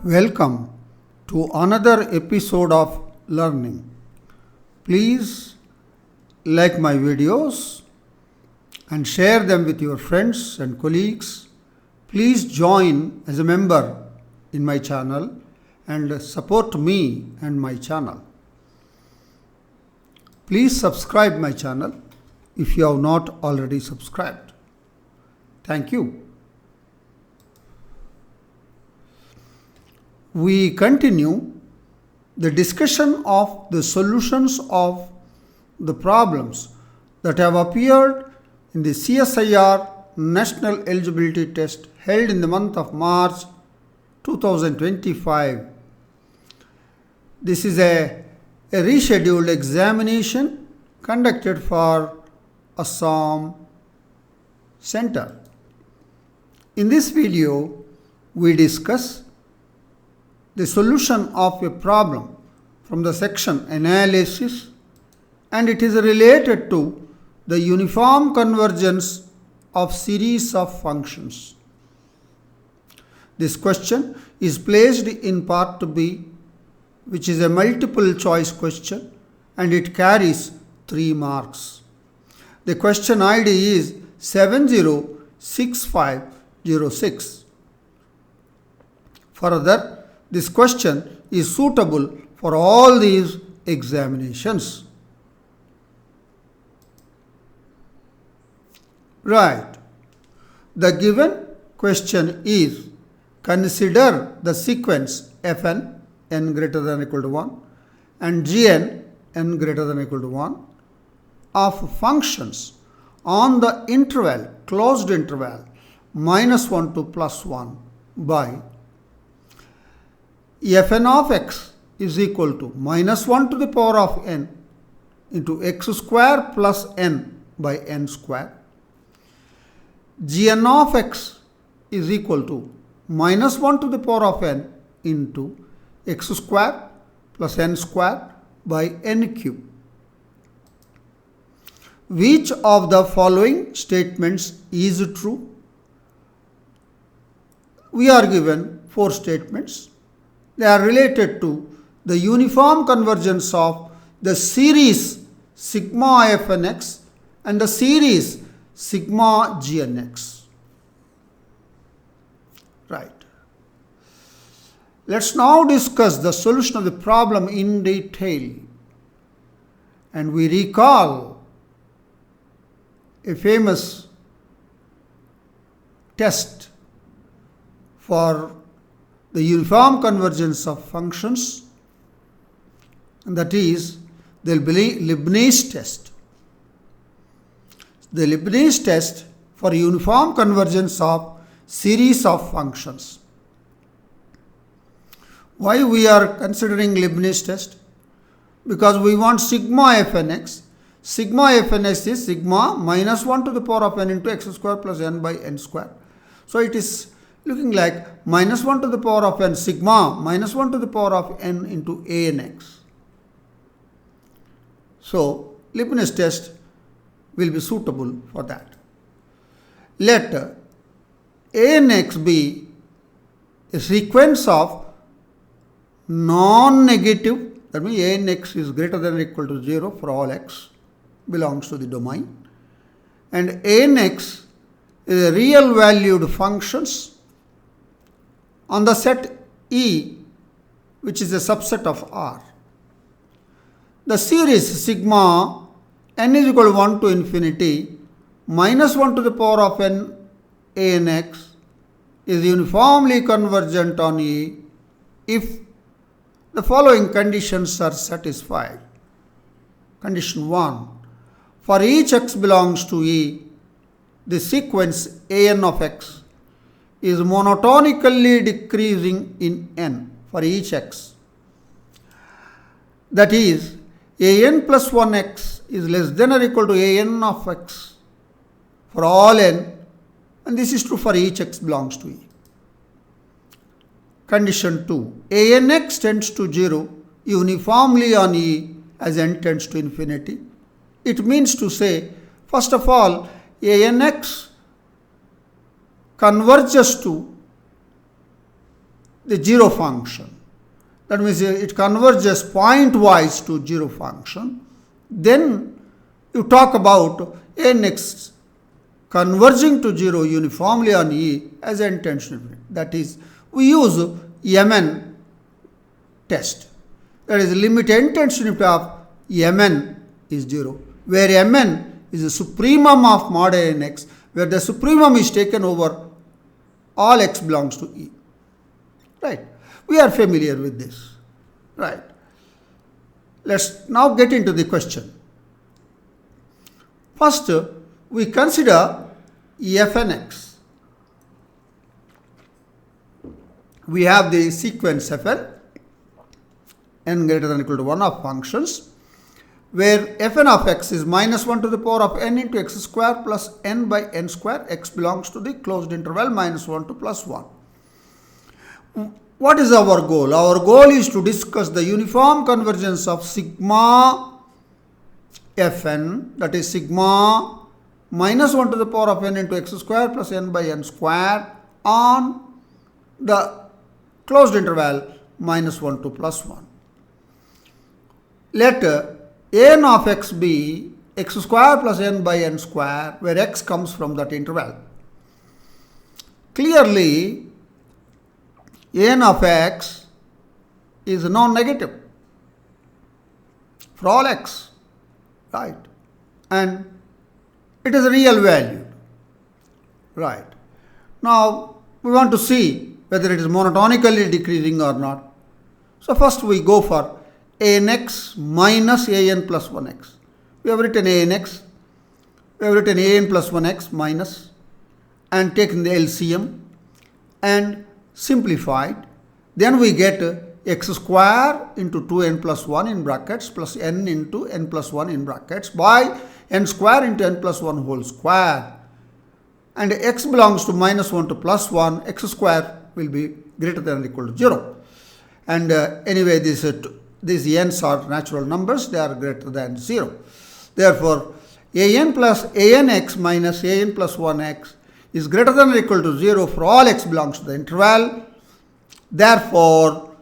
Welcome to another episode of learning. Please like my videos and share them with your friends and colleagues. Please join as a member in my channel and support me and my channel. Please subscribe my channel if you have not already subscribed. Thank you. We continue the discussion of the solutions of the problems that have appeared in the CSIR National Eligibility Test held in the month of March 2025. This is a rescheduled examination conducted for Assam Center. In this video, we discuss the solution of a problem from the section analysis, and it is related to the uniform convergence of series of functions. This question is placed in part B, which is a multiple choice question, and it carries 3 marks. The question ID is 706506. Further, this question is suitable for all these examinations. Right. The given question is: consider the sequence Fn n greater than or equal to 1 and Gn n greater than or equal to 1 of functions on the interval, closed interval, -1 to +1 by Fn of x is equal to -1 to the power of n into x square plus n by n square. Gn of x is equal to -1 to the power of n into x square plus n square by n cube. Which of the following statements is true? We are given 4 statements. They are related to the uniform convergence of the series sigma Fnx and the series sigma Gnx. Right. Let's now discuss the solution of the problem in detail. And we recall a famous test for the uniform convergence of functions, and that is the Leibnitz test. The Leibnitz test for uniform convergence of series of functions. Why we are considering Leibnitz test? Because we want sigma Fnx. Sigma Fnx is sigma -1 to the power of n into x square plus n by n square. So it is looking like -1 to the power of n sigma -1 to the power of n into Anx. So Leibniz test will be suitable for that. Let Anx be a sequence of non-negative, that means Anx is greater than or equal to 0 for all x belongs to the domain, and Anx is a real valued functions on the set E, which is a subset of R. The series sigma n is equal to 1 to infinity -1 to the power of n Anx is uniformly convergent on E if the following conditions are satisfied. Condition 1. For each x belongs to E, the sequence An of x is monotonically decreasing in n for each x. That is, An plus 1x is less than or equal to An of x for all n, and this is true for each x belongs to E. Condition 2. Anx tends to 0 uniformly on E as n tends to infinity. It means to say, first of all, Anx converges to the zero function. That means it converges pointwise to zero function. Then you talk about ANX converging to zero uniformly on E as n tends to infinity. That is, we use Mn test. That is, limit n tends to infinity of Mn is 0, where Mn is the supremum of mod ANX, where the supremum is taken over all x belongs to E. Right? We are familiar with this. Right? Let's now get into the question. First, we consider Fnx. We have the sequence Fn, n greater than or equal to 1 of functions, where Fn of x is minus 1 to the power of n into x square plus n by n square. X belongs to the closed interval minus 1 to plus 1. What is our goal? Our goal is to discuss the uniform convergence of sigma Fn, that is sigma minus 1 to the power of n into x square plus n by n square on the closed interval minus 1 to plus 1. Let n of x be x square plus n by n square, where x comes from that interval. Clearly, n of x is non-negative for all x, right? And it is a real value, right? Now, we want to see whether it is monotonically decreasing or not. So, first we go for ANX minus AN plus 1x. We have written ANX, we have written AN plus 1x minus, and taken the LCM and simplified. Then we get x square into 2n plus 1 in brackets plus n into n plus 1 in brackets by n square into n plus 1 whole square. And x belongs to minus 1 to plus 1, x square will be greater than or equal to 0. And anyway, these n's are natural numbers, they are greater than 0. Therefore, an plus anx minus an plus 1x is greater than or equal to 0 for all x belongs to the interval. Therefore,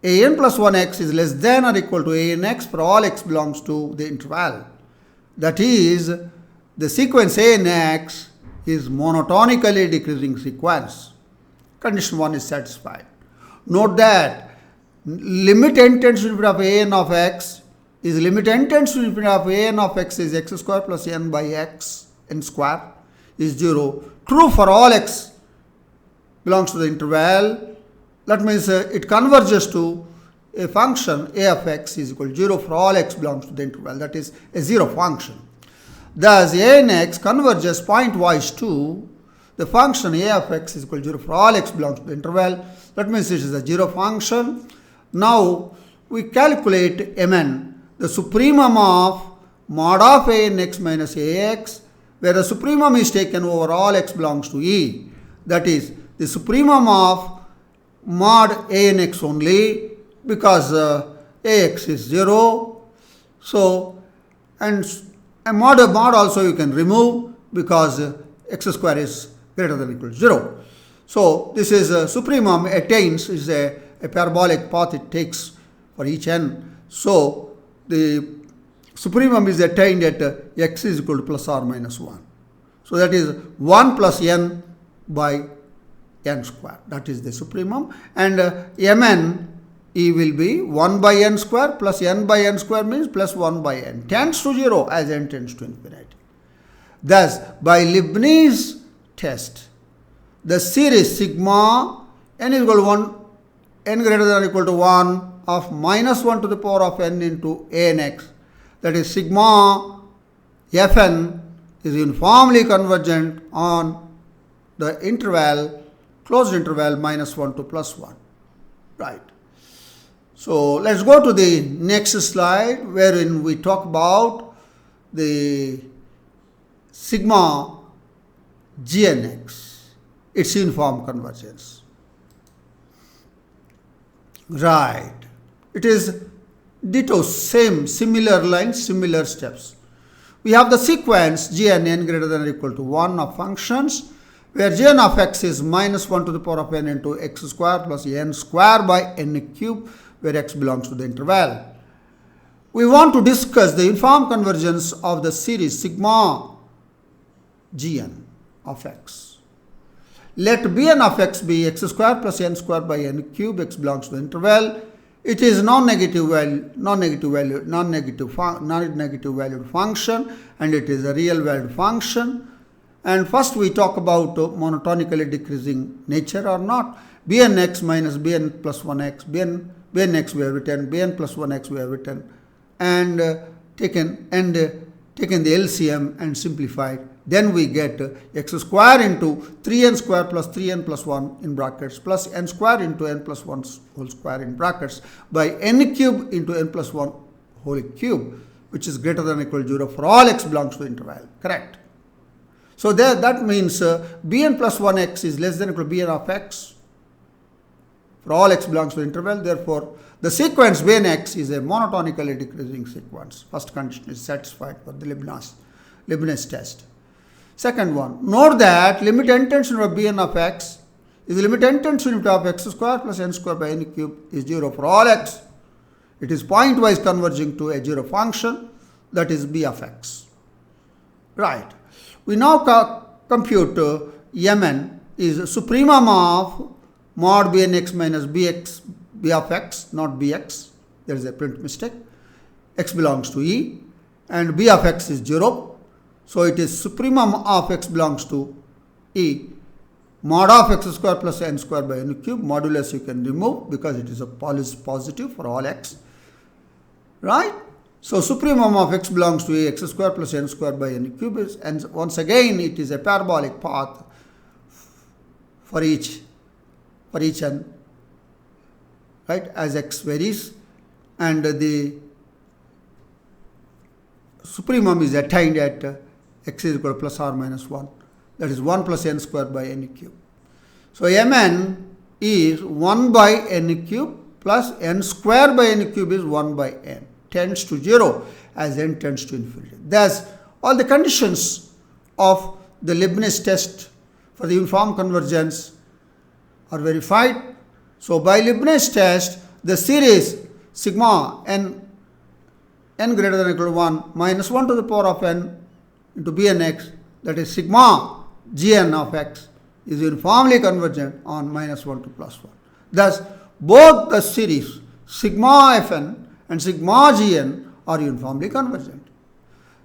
an plus 1x is less than or equal to anx for all x belongs to the interval. That is, the sequence anx is monotonically decreasing sequence. Condition 1 is satisfied. Note that limit n tends to infinity of an of x is limit n tends to infinity of an of x is x square plus n by x, n square is 0. True for all x belongs to the interval. That means it converges to a function a of x is equal to 0 for all x belongs to the interval. That is a 0 function. Thus, ANX converges pointwise to the function a of x is equal to 0 for all x belongs to the interval. That means it is a 0 function. Now, we calculate Mn, the supremum of mod of ANX minus AX, where the supremum is taken over all x belongs to E. That is, the supremum of mod ANX only, because AX is 0. So, and mod also you can remove because x square is greater than or equal to 0. So, this is supremum attains is a parabolic path it takes for each n. So, the supremum is attained at x is equal to plus or minus 1. So, that is 1 plus n by n square. That is the supremum. And Mn E will be 1 by n square plus n by n square means plus 1 by n. Tends to 0 as n tends to infinity. Thus, by Leibniz test, the series sigma n is equal to 1, n greater than or equal to 1 of minus 1 to the power of n into anx, that is sigma Fn is uniformly convergent on the interval, closed interval minus 1 to plus 1. Right. So, let's go to the next slide wherein we talk about the sigma Gnx, its uniform convergence. Right. It is ditto, same, similar lines, similar steps. We have the sequence Gn n greater than or equal to 1 of functions where Gn of x is minus 1 to the power of n into x square plus n square by n cube, where x belongs to the interval. We want to discuss the uniform convergence of the series sigma Gn of x. Let Bn of x be x square plus n square by n cube, x belongs to the interval. It is non-negative valued function, and it is a real valued function. And first we talk about monotonically decreasing nature or not. Bnx minus Bn plus 1x, Bnx we have written, Bn plus 1x we have written, and taken the LCM and simplified. Then we get x square into 3n square plus 3n plus 1 in brackets plus n square into n plus 1 whole square in brackets by n cube into n plus 1 whole cube, which is greater than or equal to 0 for all x belongs to the interval. Correct? So that means Bn plus 1x is less than or equal to Bn of x for all x belongs to the interval. Therefore, the sequence Bnx is a monotonically decreasing sequence. First condition is satisfied for the Leibnitz test. Second one, note that limit n tends to Bn of x is the limit n tends to of x square plus n square by n cube is 0 for all x. It is pointwise converging to a 0 function, that is B of x. Right. We now compute Mn is supremum of mod Bnx minus B of x, not Bx. There is a print mistake. X belongs to E, and B of x is 0. So it is supremum of x belongs to E, mod of x square plus n square by n cube. Modulus you can remove because it is a positive for all x. Right? So supremum of x belongs to E, x square plus n square by n cube is, and once again it is a parabolic path for each n, right, as x varies, and the supremum is attained at x is equal to plus or minus 1, that is 1 plus n square by n cube. So Mn is 1 by n cube plus n square by n cube is 1 by n, tends to 0 as n tends to infinity. Thus, all the conditions of the Leibniz test for the uniform convergence are verified. So by Leibniz test, the series sigma n greater than or equal to 1 minus 1 to the power of n into Bnx, that is sigma Gn of x, is uniformly convergent on minus 1 to plus 1. Thus, both the series sigma Fn and sigma Gn are uniformly convergent.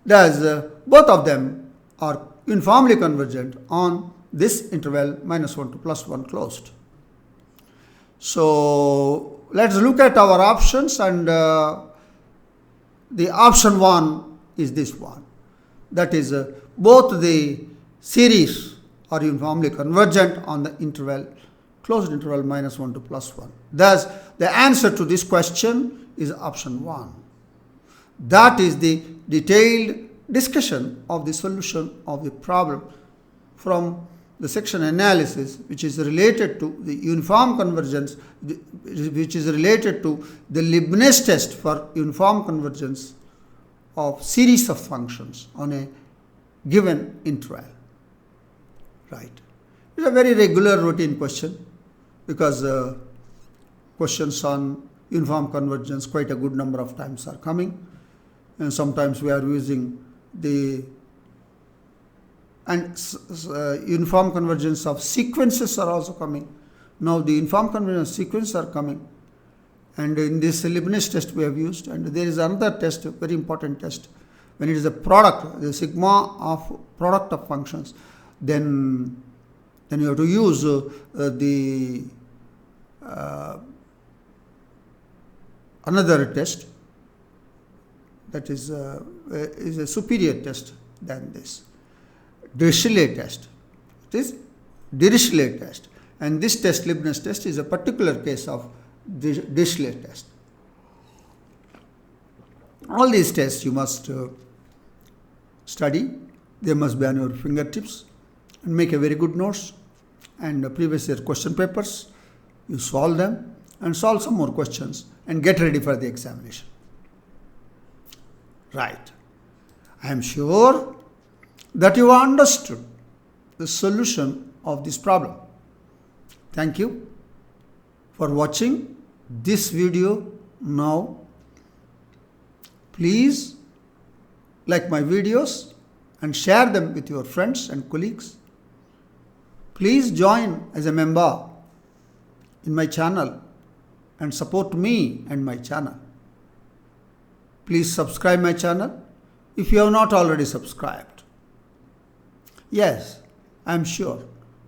Thus, both of them are uniformly convergent on this interval minus 1 to plus 1 closed. So, let's look at our options, and the option 1 is this one. That is, both the series are uniformly convergent on the interval, closed interval minus 1 to plus 1. Thus, the answer to this question is option 1. That is the detailed discussion of the solution of the problem from the section analysis, which is related to the uniform convergence, which is related to the Leibniz test for uniform convergence of series of functions on a given interval. Right. It's a very regular routine question, because questions on uniform convergence quite a good number of times are coming, and sometimes we are using the uniform convergence of sequences are also coming. Now the uniform convergence sequences are coming, and in this Leibniz test we have used, and there is another test, a very important test, when it is a product, the sigma of product of functions, then you have to use another test that is a superior test than this. Dirichlet test. It is Dirichlet test, and this test, Leibniz test, is a particular case of Dirichlet test. All these tests you must study. They must be on your fingertips, and make a very good notes, and previous year question papers, you solve them and solve some more questions and get ready for the examination. Right. I am sure that you understood the solution of this problem. Thank you for watching this video. Now, please like my videos and share them with your friends and colleagues. Please join as a member in my channel and support me and my channel. Please subscribe my channel if you have not already subscribed. Yes, I am sure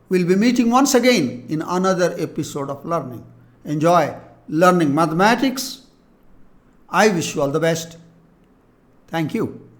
we'll be meeting once again in another episode of learning. Enjoy learning mathematics. I wish you all the best. Thank you.